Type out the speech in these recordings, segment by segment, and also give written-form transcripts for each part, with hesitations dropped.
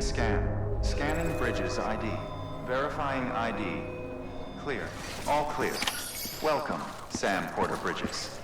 scan. Scanning bridges ID. Verifying ID. Clear. All clear. Welcome, Sam Porter Bridges.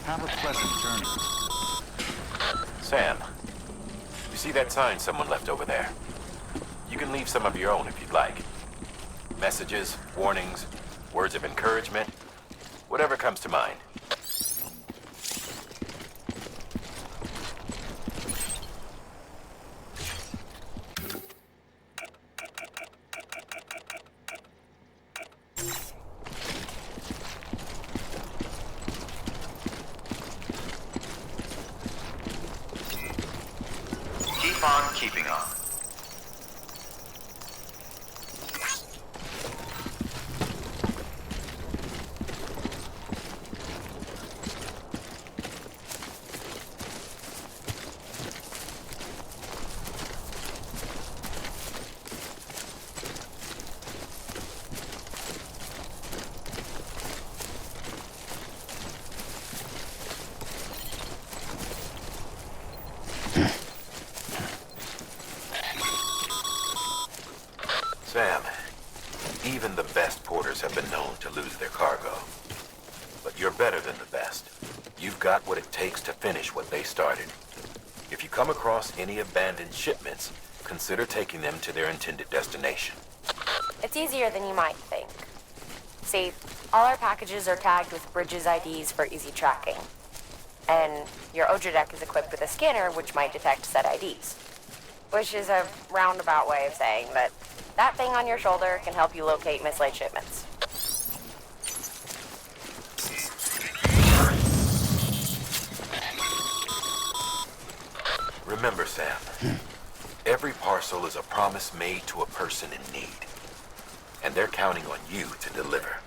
Have a pleasant journey. Sam, you see that sign someone left over there? You can leave some of your own if you'd like. Messages, warnings, words of encouragement, whatever comes to mind. Keep on keeping on. Sam, even the best porters have been known to lose their cargo. But you're better than the best. You've got what it takes to finish what they started. If you come across any abandoned shipments, consider taking them to their intended destination. It's easier than you might think. See, all our packages are tagged with Bridges IDs for easy tracking. And your Odra deck is equipped with a scanner which might detect said IDs. Which is a roundabout way of saying that that thing on your shoulder can help you locate mislaid shipments. Remember, Sam, every parcel is a promise made to a person in need. And they're counting on you to deliver.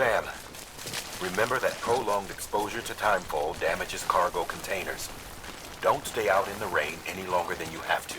Sam, remember that prolonged exposure to Timefall damages cargo containers. Don't stay out in the rain any longer than you have to.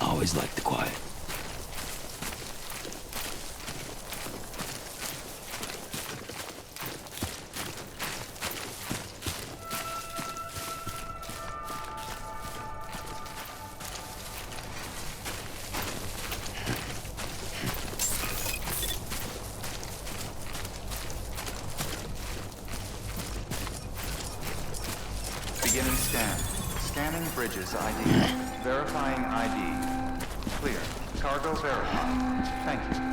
Always like the quiet. Beginning scan. Scanning bridges ID. Verifying ID. Clear. Cargo verified. Thank you.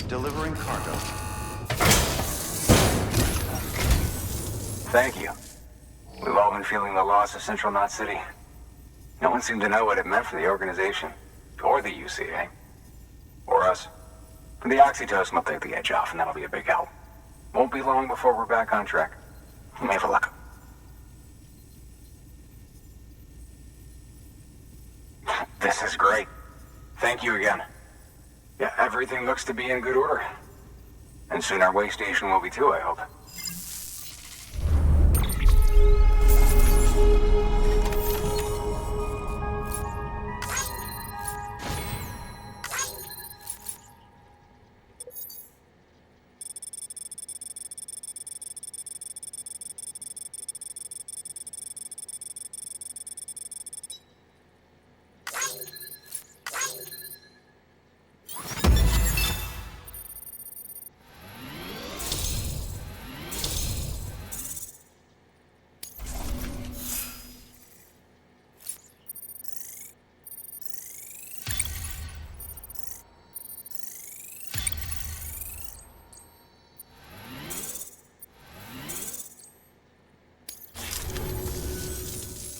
Delivering cargo. Thank you. We've all been feeling the loss of Central Knot City. No one seemed to know what it meant for the organization. Or the UCA. Or us. The oxytocin will take the edge off, and that'll be a big help. Won't be long before we're back on track. You may have a look. This is great. Thank you again. Yeah, everything looks to be in good order. And soon our way station will be too, I hope.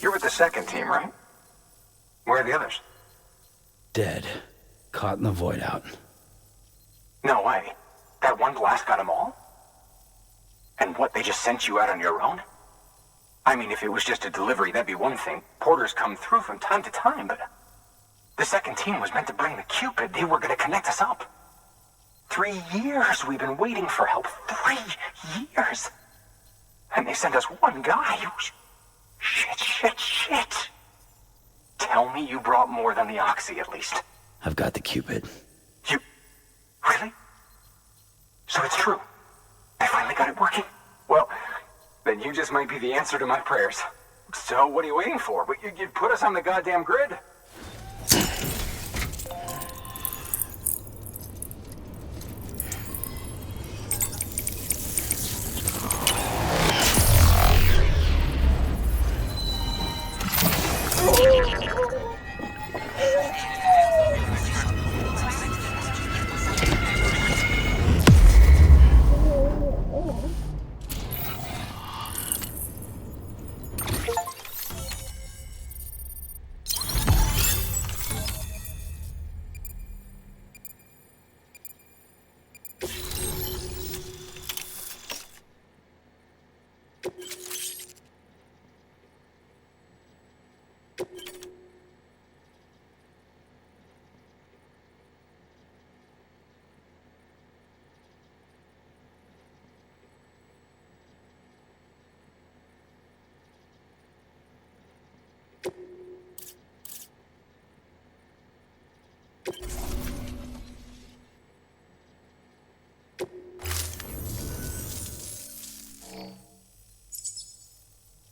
You're with the second team, right? Where are the others? Dead. Caught in the void out. No way. That one blast got them all? And what, they just sent you out on your own? I mean, if it was just a delivery, that'd be one thing. Porters come through from time to time, but... The second team was meant to bring the Cupid. They were gonna connect us up. 3 years we've been waiting for help. 3 years! And they sent us one guy who... Shit. Tell me you brought more than the Oxy, at least. I've got the Cupid. You... Really? So it's true. I finally got it working. Well, then you just might be the answer to my prayers. So what are you waiting for? You'd put us on the goddamn grid.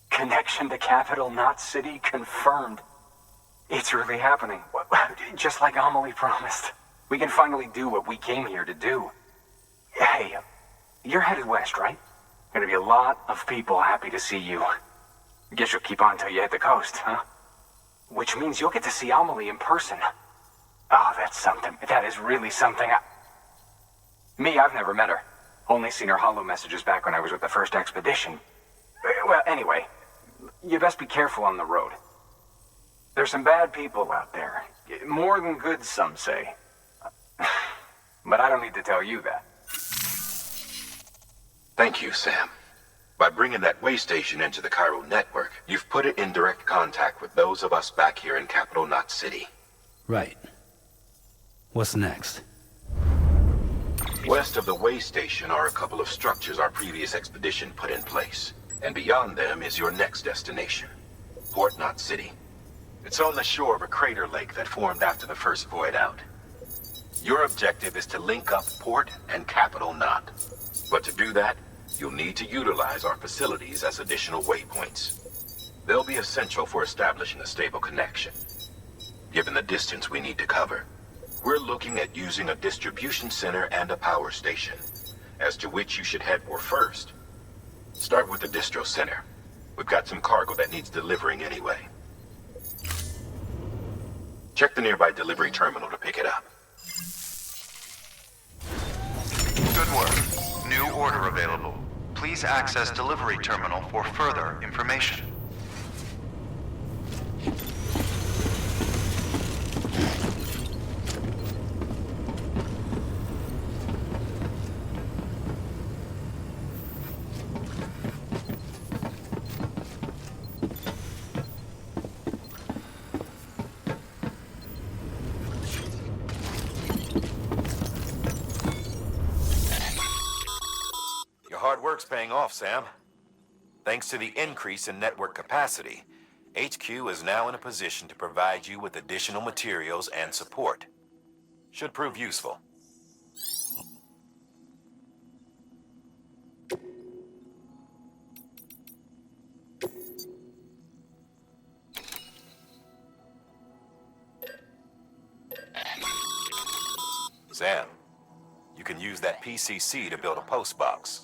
Connection to capital, not city, confirmed. It's really happening. Just like Amelie promised. We can finally do what we came here to do. Hey, you're headed west, right? Gonna be a lot of people happy to see you. Guess you'll keep on till you hit the coast, huh? Which means you'll get to see Amelie in person. Oh, that's something. That is really something. I've never met her. Only seen her holo messages back when I was with the first expedition. Well, anyway, you best be careful on the road. There's some bad people out there. More than good, some say. But I don't need to tell you that. Thank you, Sam. By bringing that way station into the Cairo network, you've put it in direct contact with those of us back here in Capital Knot City. Right. What's next? West of the way station are a couple of structures our previous expedition put in place. And beyond them is your next destination, Port Knot City. It's on the shore of a crater lake that formed after the first void out. Your objective is to link up Port and Capital Knot. But to do that, you'll need to utilize our facilities as additional waypoints. They'll be essential for establishing a stable connection. Given the distance we need to cover, we're looking at using a distribution center and a power station, as to which you should head for first. Start with the distro center. We've got some cargo that needs delivering anyway. Check the nearby delivery terminal to pick it up. Good work. New order available. Please access delivery terminal for further information. Hard work's paying off, Sam. Thanks to the increase in network capacity, HQ is now in a position to provide you with additional materials and support. Should prove useful. Sam, you can use that PCC to build a postbox.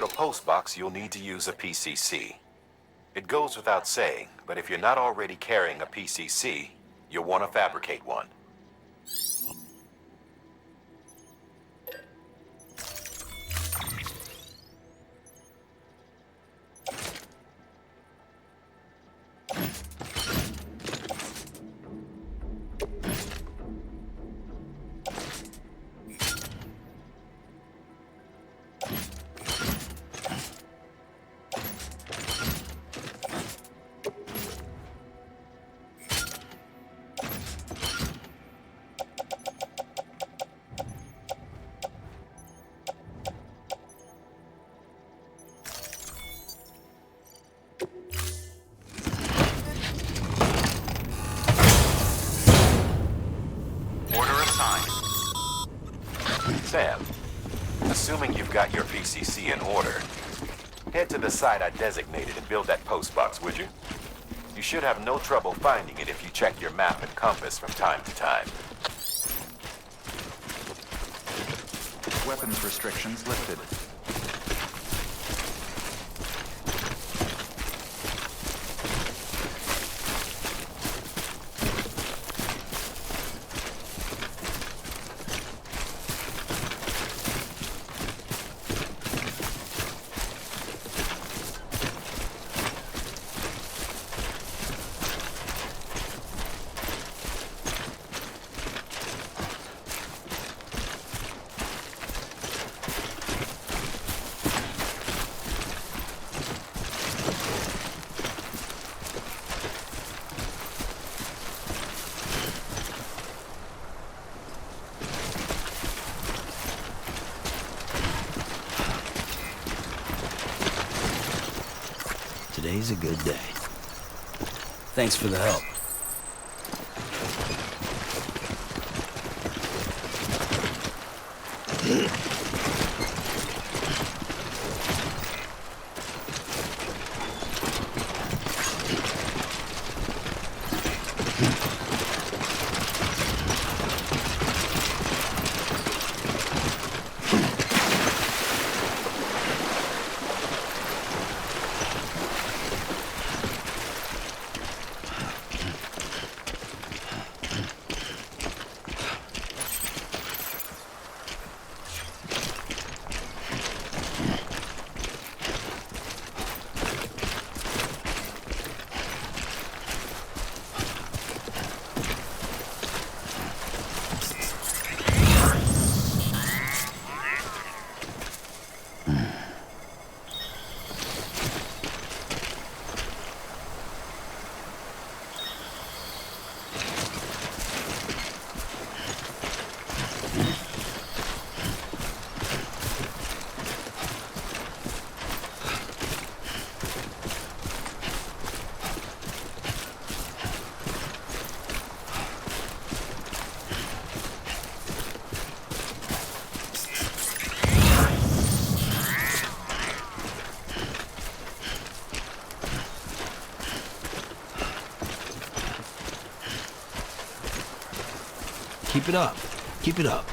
build a postbox, you'll need to use a PCC. It goes without saying, but if you're not already carrying a PCC, you'll want to fabricate one. Sam, assuming you've got your PCC in order, head to the site I designated and build that postbox, would you? You should have no trouble finding it if you check your map and compass from time to time. Weapons restrictions lifted. Today's a good day. Thanks for the help. Keep it up. Keep it up.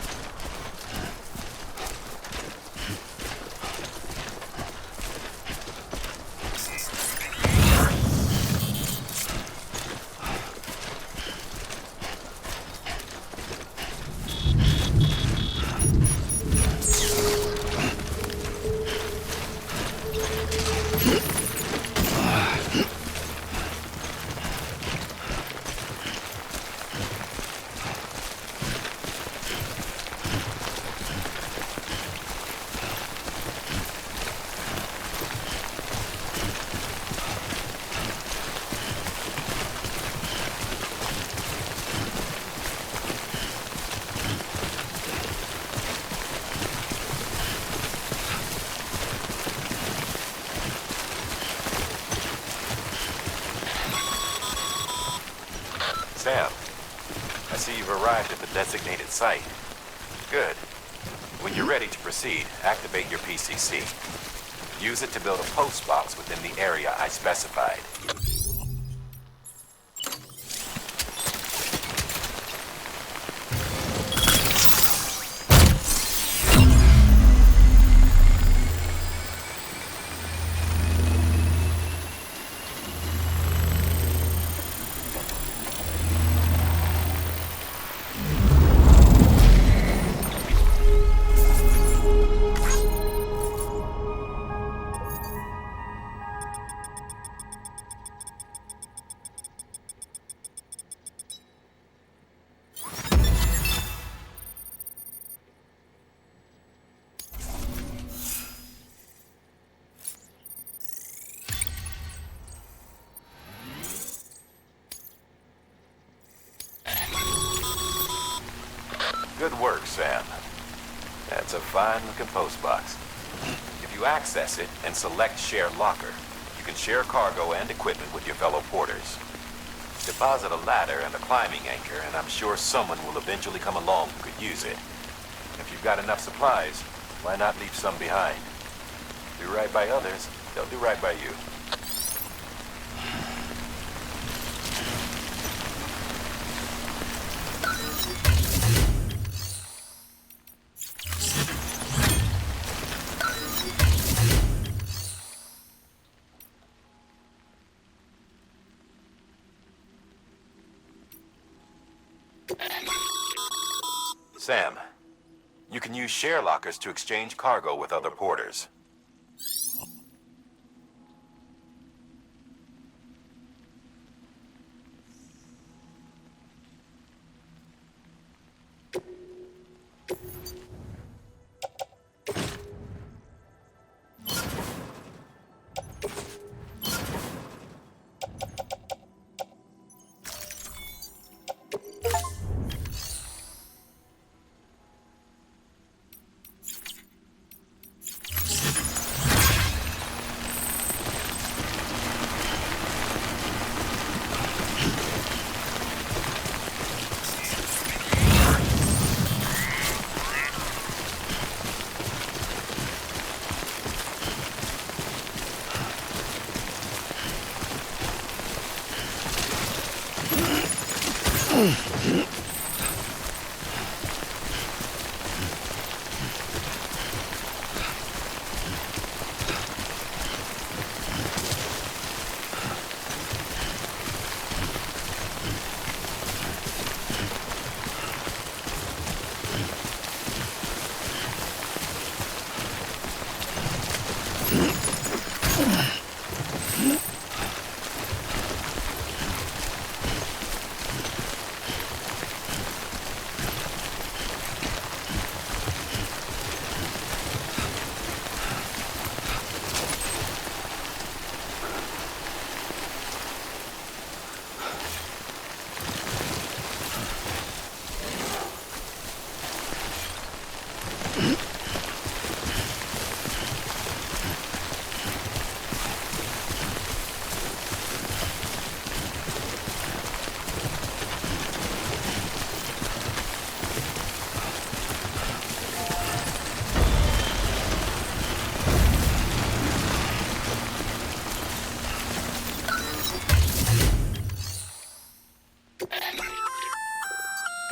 Sam, I see you've arrived at the designated site. Good. When you're ready to proceed, activate your PCC. Use it to build a postbox within the area I specified. fine-looking postbox. If you access it and select Share Locker, you can share cargo and equipment with your fellow porters. Deposit a ladder and a climbing anchor, and I'm sure someone will eventually come along who could use it. If you've got enough supplies, why not leave some behind? Do right by others, they'll do right by you. Sam, you can use share lockers to exchange cargo with other porters.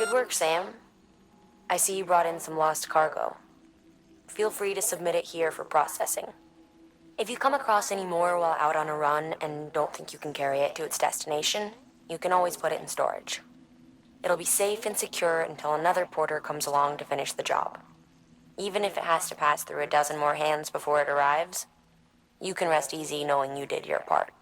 Good work, Sam. I see you brought in some lost cargo. Feel free to submit it here for processing. If you come across any more while out on a run and don't think you can carry it to its destination, you can always put it in storage. It'll be safe and secure until another porter comes along to finish the job. Even if it has to pass through a dozen more hands before it arrives, you can rest easy knowing you did your part.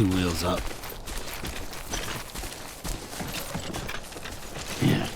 2 wheels up. Yeah.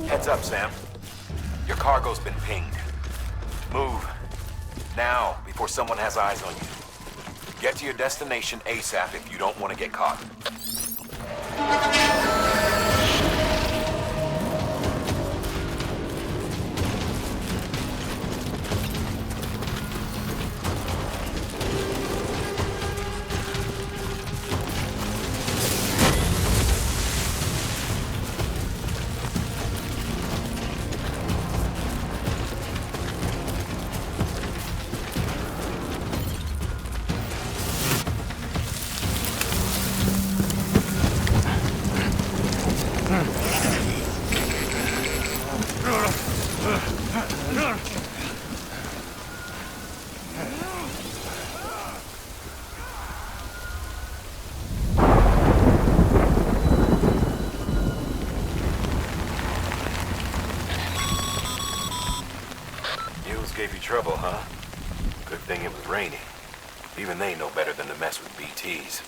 Heads up, Sam. Your cargo's been pinged. Move. Now, before someone has eyes on you. Get to your destination ASAP if you don't want to get caught. Gave you trouble, huh? Good thing it was raining. Even they know better than to mess with BTs.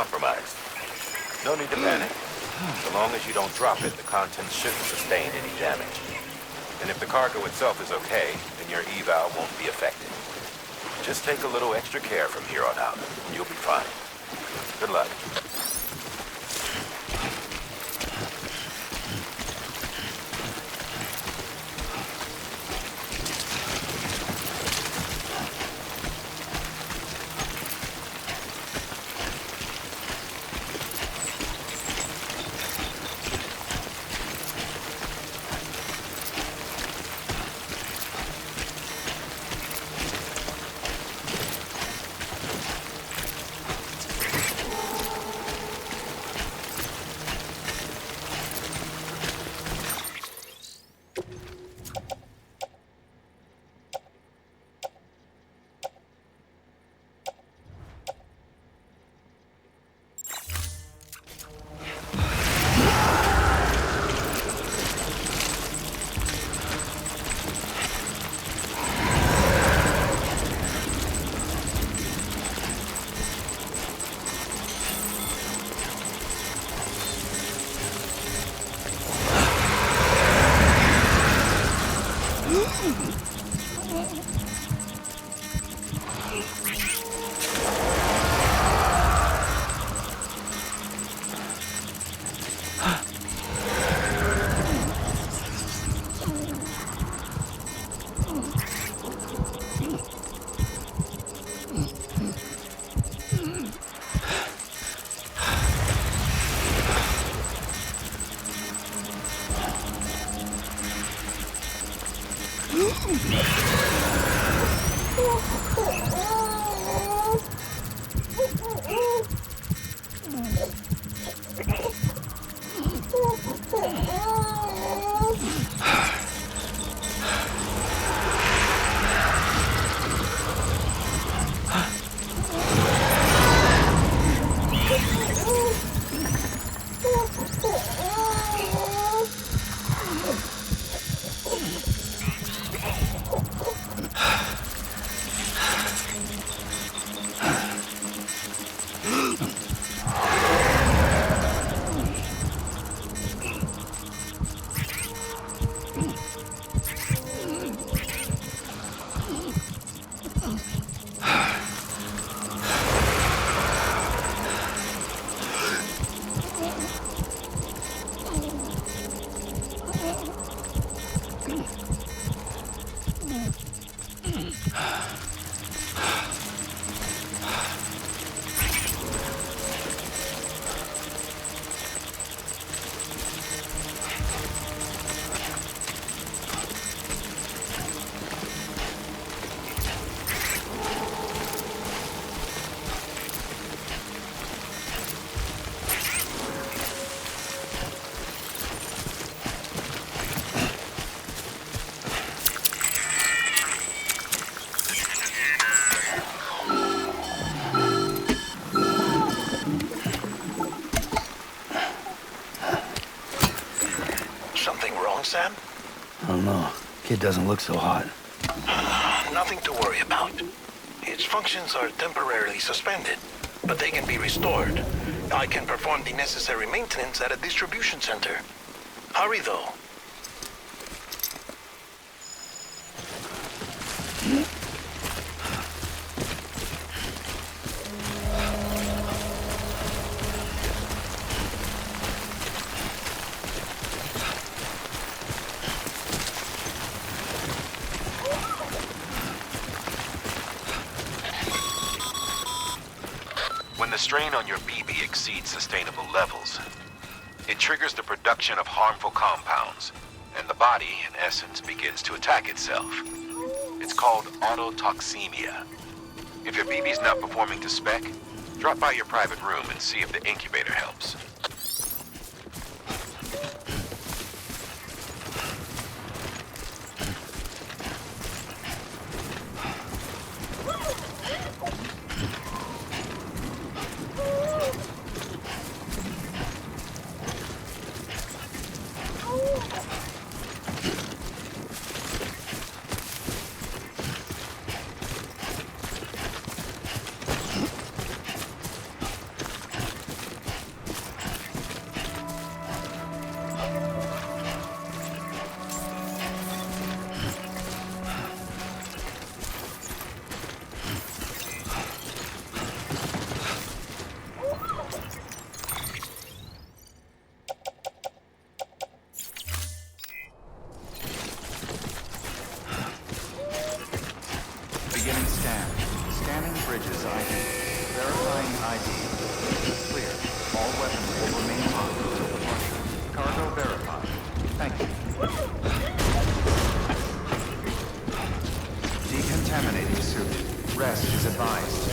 compromised. No need to panic. So long as you don't drop it, the contents shouldn't sustain any damage. And if the cargo itself is okay, then your eval won't be affected. Just take a little extra care from here on out, and you'll be fine. Good luck. Sam? I don't know. Kid doesn't look so hot. Nothing to worry about. Its functions are temporarily suspended, but they can be restored. I can perform the necessary maintenance at a distribution center. Hurry, though. When the strain on your BB exceeds sustainable levels, it triggers the production of harmful compounds, and the body, in essence, begins to attack itself. It's called autotoxemia. If your BB's not performing to spec, drop by your private room and see if the incubator helps. Beginning scan. Scanning bridges ID. Verifying ID. Clear. All weapons will remain locked until departure. Cargo verified. Thank you. Decontaminating suit. Rest is advised.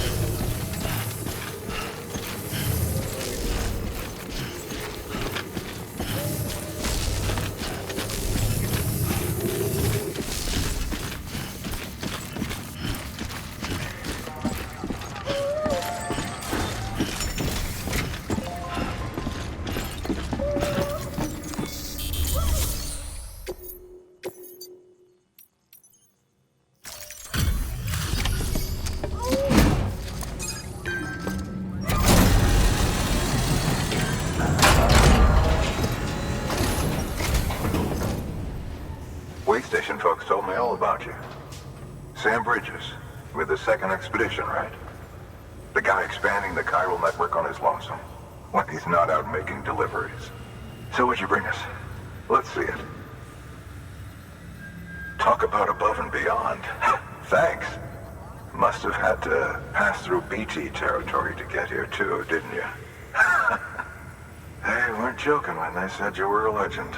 Station folks told me all about you. Sam Bridges, with the second expedition, right? The guy expanding the chiral network on his lonesome, when he's not out making deliveries. So what'd you bring us? Let's see it. Talk about above and beyond. Thanks. Must have had to pass through BT territory to get here too, didn't you? They weren't joking when they said you were a legend.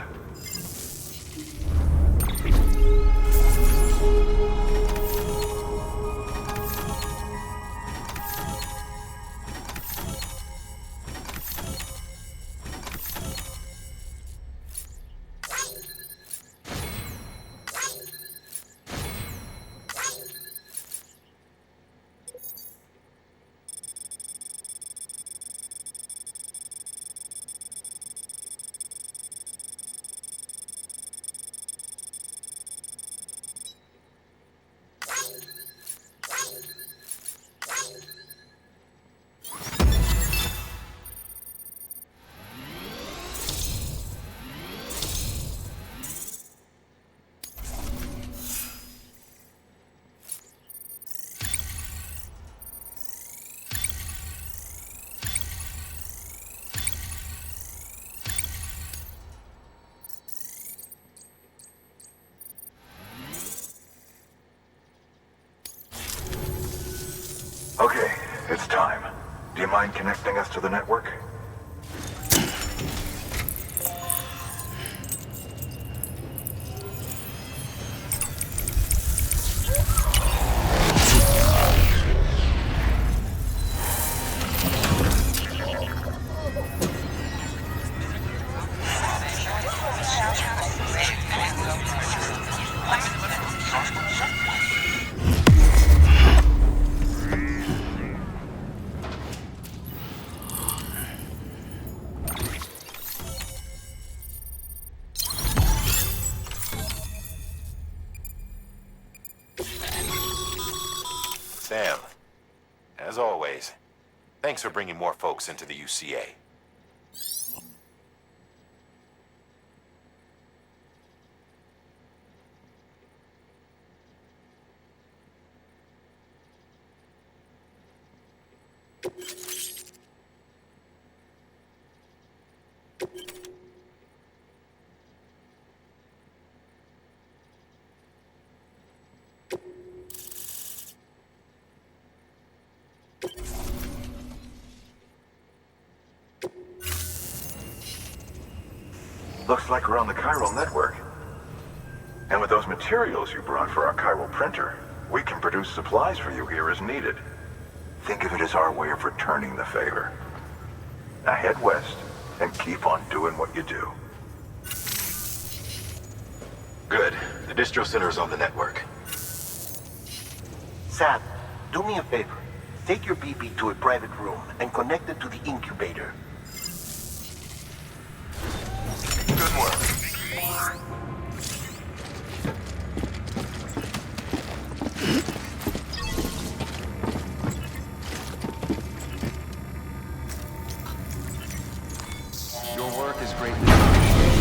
Okay, it's time. Do you mind connecting us to the network? Sam, as always, thanks for bringing more folks into the UCA. Looks like we're on the chiral network. And with those materials you brought for our chiral printer, we can produce supplies for you here as needed. Think of it as our way of returning the favor. Now head west and keep on doing what you do. Good. The distro center is on the network. Sam, do me a favor. Take your BB to a private room and connect it to the incubator. Good work. Your work is greatly appreciated.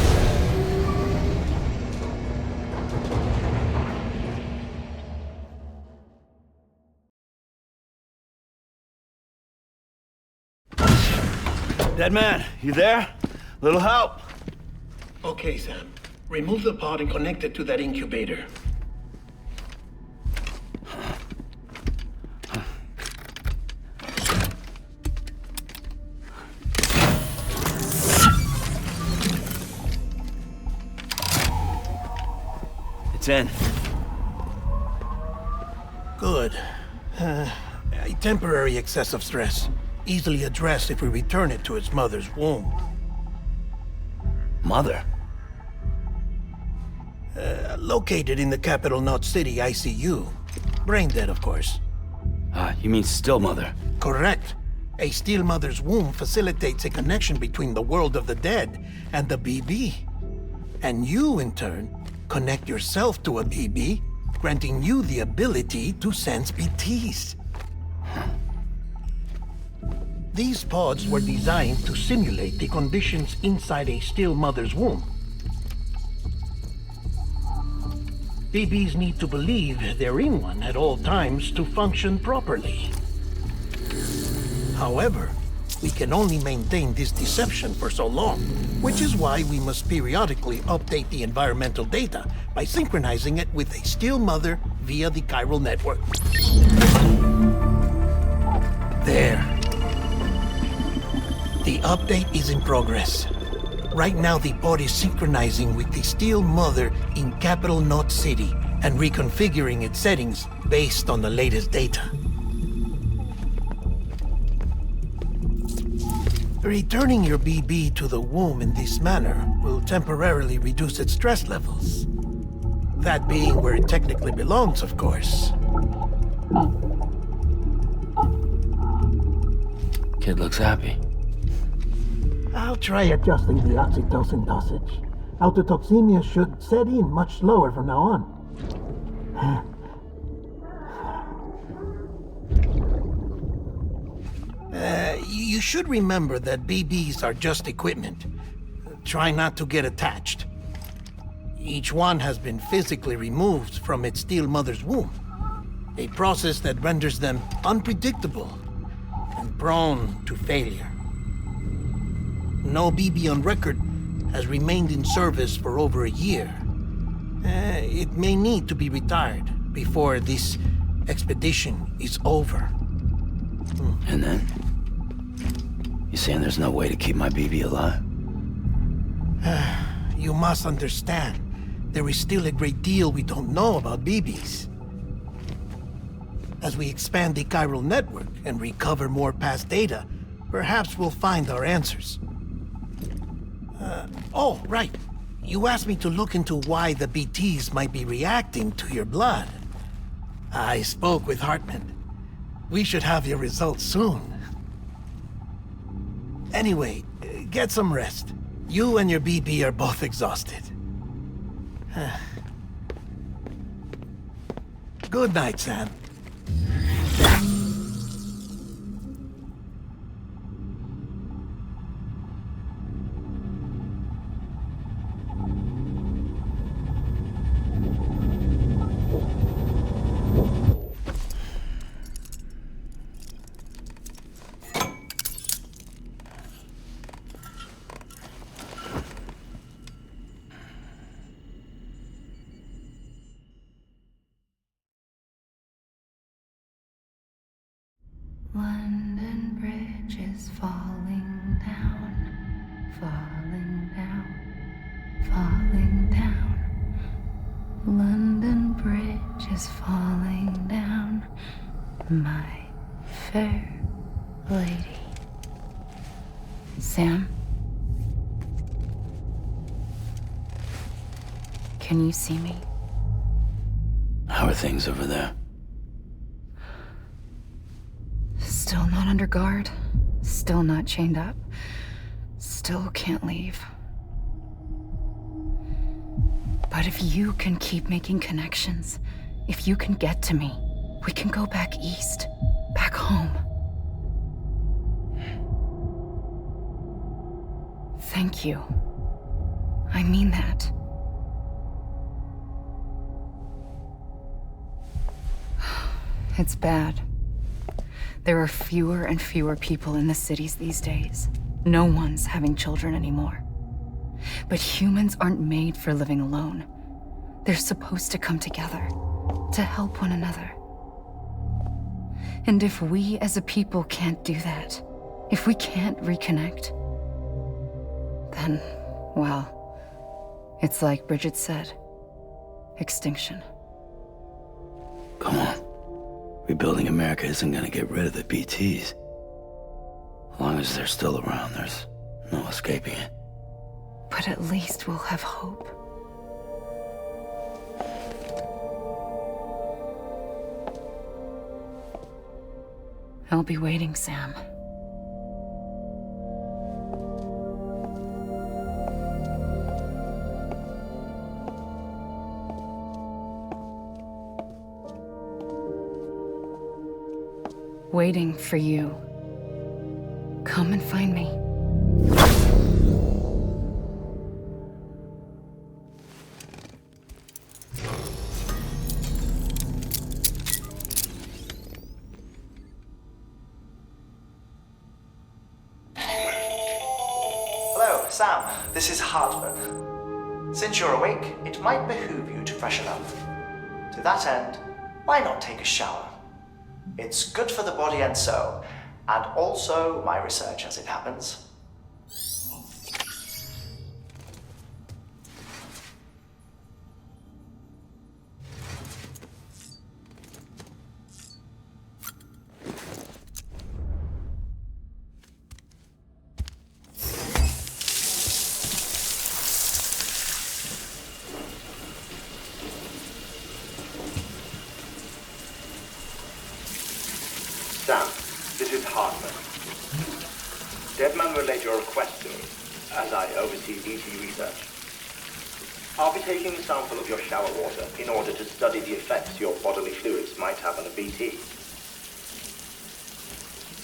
Dead man, you there? Little help? Okay, Sam. Remove the pod and connect it to that incubator. 10. Good. A temporary excess of stress. Easily addressed if we return it to its mother's womb. Mother? Located in the capital Knot City ICU. Brain dead, of course. You mean still mother? Correct. A steel mother's womb facilitates a connection between the world of the dead and the BB. And you, in turn, connect yourself to a BB, granting you the ability to sense BTs. These pods were designed to simulate the conditions inside a still mother's womb. BBs need to believe they're in one at all times to function properly. However, we can only maintain this deception for so long, which is why we must periodically update the environmental data by synchronizing it with a still mother via the chiral network. There. The update is in progress. Right now, the pod is synchronizing with the steel mother in capital Knot City and reconfiguring its settings based on the latest data. Returning your BB to the womb in this manner will temporarily reduce its stress levels. That being where it technically belongs, of course. Kid looks happy. I'll try adjusting the oxytocin dosage. Autotoxemia should set in much slower from now on. You should remember that BBs are just equipment. Try not to get attached. Each one has been physically removed from its steel mother's womb. A process that renders them unpredictable and prone to failure. No BB on record has remained in service for over a year. It may need to be retired before this expedition is over. And then? You saying there's no way to keep my BB alive? You must understand, there is still a great deal we don't know about BBs. As we expand the chiral network and recover more past data, perhaps we'll find our answers. Oh, right. You asked me to look into why the BTs might be reacting to your blood. I spoke with Hartman. We should have your results soon. Anyway, get some rest. You and your BB are both exhausted. Good night, Sam. London Bridge is falling down, falling down, falling down. London Bridge is falling down, my fair lady. Sam? Can you see me? How are things over there? Still not under guard, still not chained up, still can't leave. But if you can keep making connections, if you can get to me, we can go back east, back home. Thank you. I mean that. It's bad. There are fewer and fewer people in the cities these days. No one's having children anymore. But humans aren't made for living alone. They're supposed to come together, to help one another. And if we as a people can't do that, if we can't reconnect, then, well, it's like Bridget said. extinction. Come on. Rebuilding America isn't gonna get rid of the BTs. As long as they're still around, there's no escaping it. But at least we'll have hope. I'll be waiting, Sam. Waiting for you. Come and find me. Hello, Sam. This is Hartman. Since you're awake, it might behoove you to freshen up. To that end, why not take a shower? It's good for the body and soul, and also my research as it happens. Sam, this is Hartman. Deadman relayed your request to me, as I oversee BT research. I'll be taking a sample of your shower water in order to study the effects your bodily fluids might have on a BT.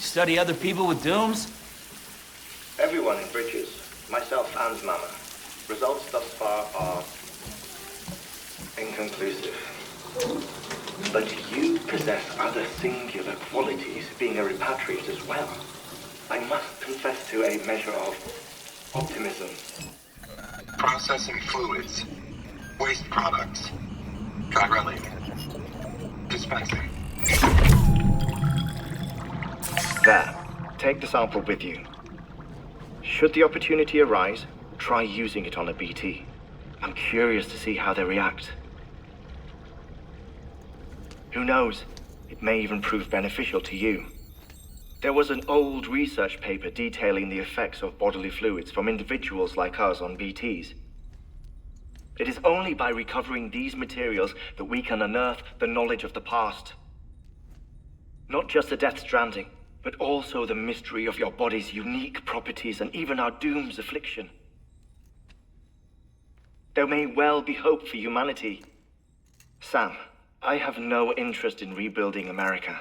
Study other people with dooms? Everyone in Bridges, myself and Mama. Results thus far are inconclusive. But you possess other singular qualities, being a repatriate as well. I must confess to a measure of optimism. Processing fluids. Waste products. Chiralic. Dispensing. There. Take the sample with you. Should the opportunity arise, try using it on a BT. I'm curious to see how they react. Who knows? It may even prove beneficial to you. There was an old research paper detailing the effects of bodily fluids from individuals like us on BTs. It is only by recovering these materials that we can unearth the knowledge of the past. Not just the Death Stranding, but also the mystery of your body's unique properties and even our doom's affliction. There may well be hope for humanity. Sam, I have no interest in rebuilding America.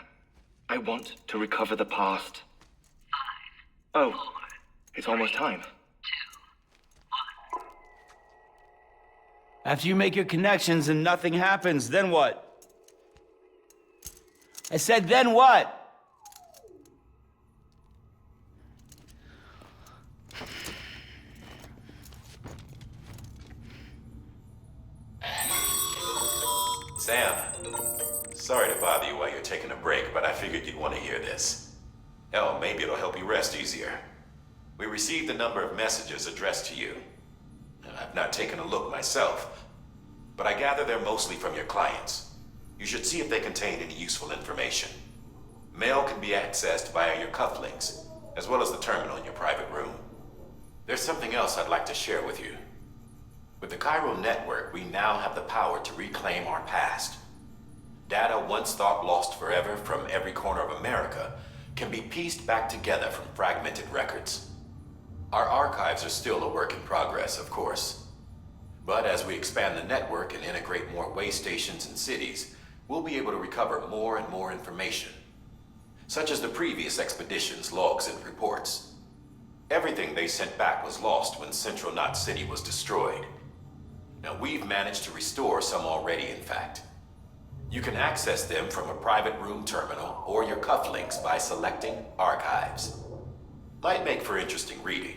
I want to recover the past. 5, oh, 4, it's almost time. 2, 1. After you make your connections and nothing happens, then what? I said, then what? Sam, sorry to bother you while you're taking a break, but I figured you'd want to hear this. Hell, maybe it'll help you rest easier. We received a number of messages addressed to you. I've not taken a look myself, but I gather they're mostly from your clients. You should see if they contain any useful information. Mail can be accessed via your cufflinks, as well as the terminal in your private room. There's something else I'd like to share with you. With the Cairo network, we now have the power to reclaim our past. Data once thought lost forever from every corner of America can be pieced back together from fragmented records. Our archives are still a work in progress, of course. But as we expand the network and integrate more way stations and cities, we'll be able to recover more and more information, such as the previous expedition's logs and reports. Everything they sent back was lost when Central Knot City was destroyed. Now, we've managed to restore some already, in fact. You can access them from a private room terminal or your cufflinks by selecting Archives. Might make for interesting reading.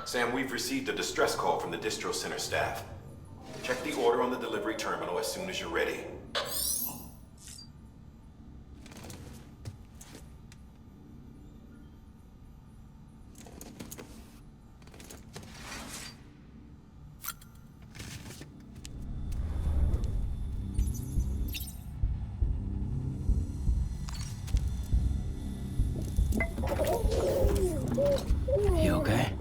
Sam, we've received a distress call from the distro center staff. Check the order on the delivery terminal as soon as you're ready. You okay?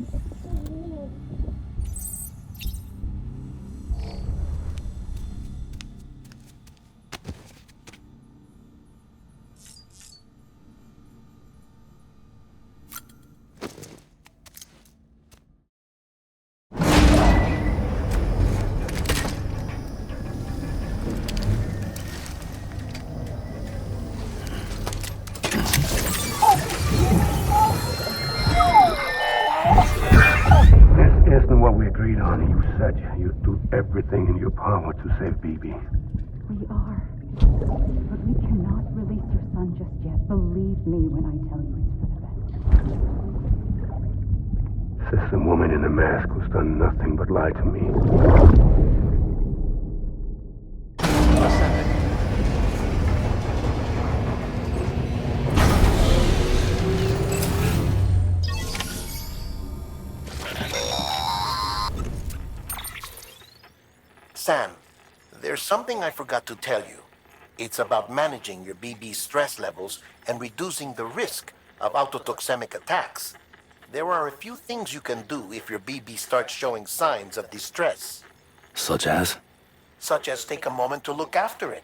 Isn't what we agreed on. You said you'd do everything in your power to save BB. We are. But we cannot release your son just yet. Believe me when I tell you it's for the best. System woman in the mask who's done nothing but lie to me. Sam, there's something I forgot to tell you. It's about managing your BB stress levels and reducing the risk of autotoxemic attacks. There are a few things you can do if your BB starts showing signs of distress. Such as? Such as take a moment to look after it.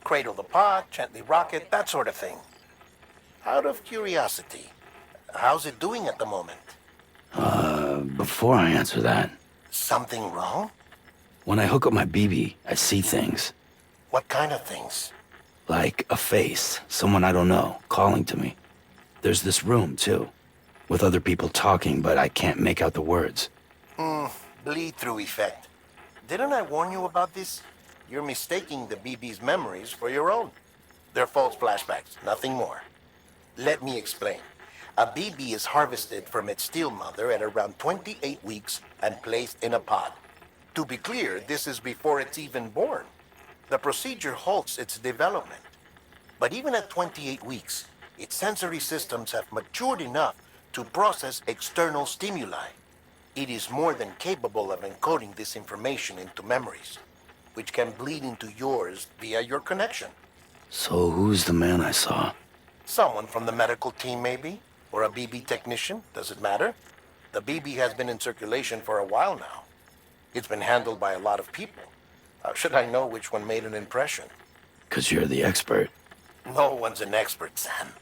Cradle the pot, gently rock it, that sort of thing. Out of curiosity, how's it doing at the moment? Before I answer that, Something wrong? when I hook up my BB, I see things. What kind of things? Like a face, someone I don't know, calling to me. There's this room, too, with other people talking, but I can't make out the words. Bleed-through effect. Didn't I warn you about this? You're mistaking the BB's memories for your own. They're false flashbacks, nothing more. Let me explain. A BB is harvested from its steel mother at around 28 weeks and placed in a pod. To be clear, this is before it's even born. The procedure halts its development. But even at 28 weeks, its sensory systems have matured enough to process external stimuli. It is more than capable of encoding this information into memories, which can bleed into yours via your connection. So who's the man I saw? Someone from the medical team, maybe? Or a BB technician? Does it matter? The BB has been in circulation for a while now. It's been handled by a lot of people. How should I know which one made an impression? 'Cause you're the expert. No one's an expert, Sam.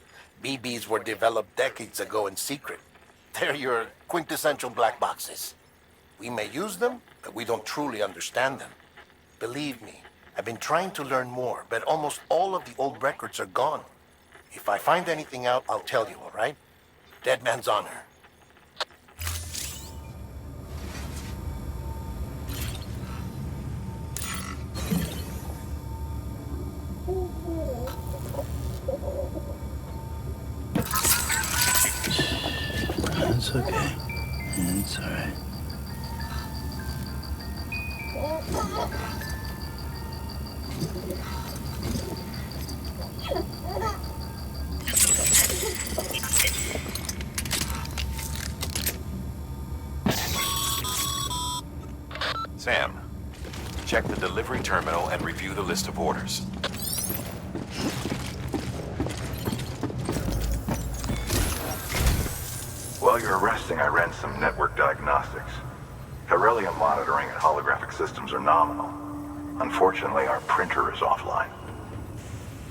BBs were developed decades ago in secret. They're your quintessential black boxes. We may use them, but we don't truly understand them. Believe me, I've been trying to learn more, but almost all of the old records are gone. If I find anything out, I'll tell you, all right? Dead man's honor. It's okay. It's all right. Sam, check the delivery terminal and review the list of orders. While you're resting, I ran some network diagnostics. Beryllium monitoring and holographic systems are nominal. Unfortunately, our printer is offline.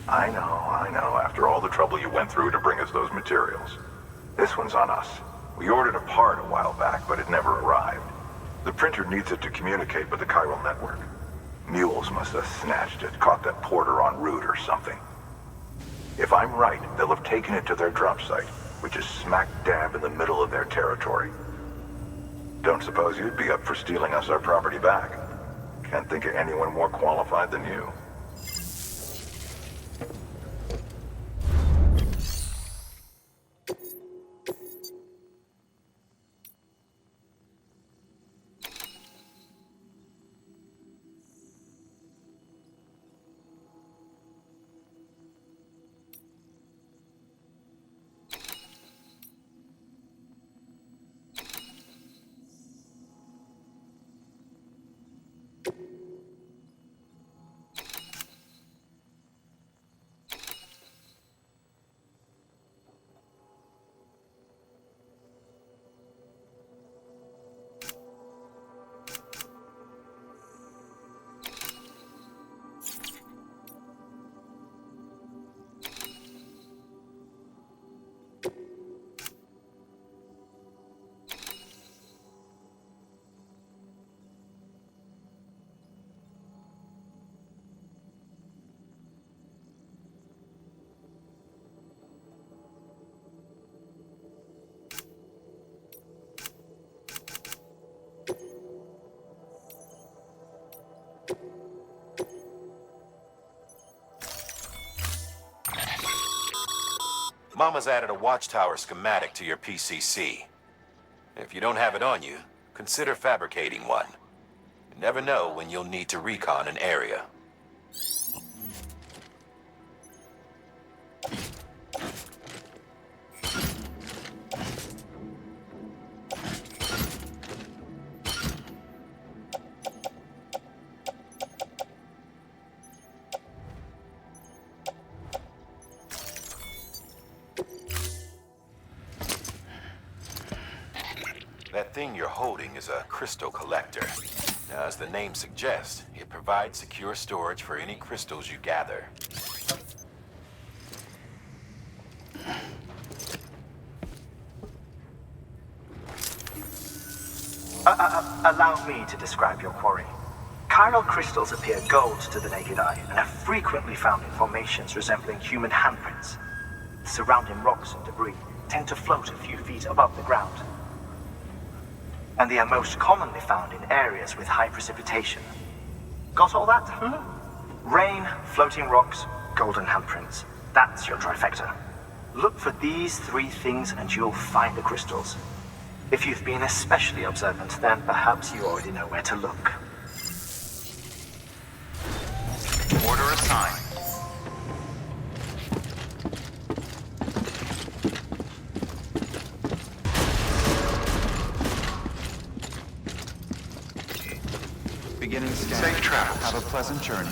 I know, after all the trouble you went through to bring us those materials. This one's on us. We ordered a part a while back, but it never arrived. The printer needs it to communicate with the chiral network. Mules must have snatched it, caught that porter en route or something. If I'm right, they'll have taken it to their drop site, which is smack dab in the middle of their territory. Don't suppose you'd be up for stealing us our property back? Can't think of anyone more qualified than you. Mama's added a Watchtower schematic to your PCC. If you don't have it on you, consider fabricating one. You never know when you'll need to recon an area. That thing you're holding is a crystal collector. Now, as the name suggests, it provides secure storage for any crystals you gather. Allow me to describe your quarry. Chiral crystals appear gold to the naked eye and are frequently found in formations resembling human handprints. The surrounding rocks and debris tend to float a few feet above the ground. And they are most commonly found in areas with high precipitation. Got all that? Rain, floating rocks, golden handprints. That's your trifecta. Look for these three things and you'll find the crystals. If you've been especially observant, then perhaps you already know where to look. Order assigned. Beginning scan. Safe travels. Have a pleasant journey.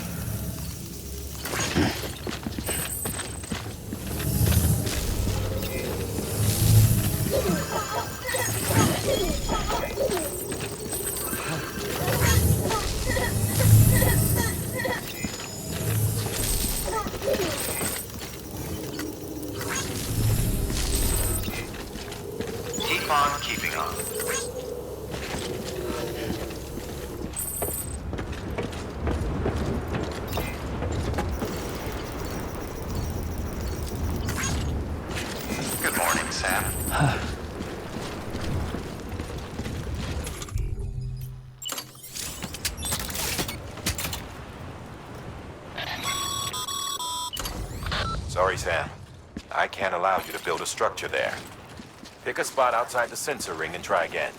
Keep on keeping on. Good morning, Sam. Sorry, Sam. I can't allow you to build a structure there. Pick a spot outside the sensor ring and try again.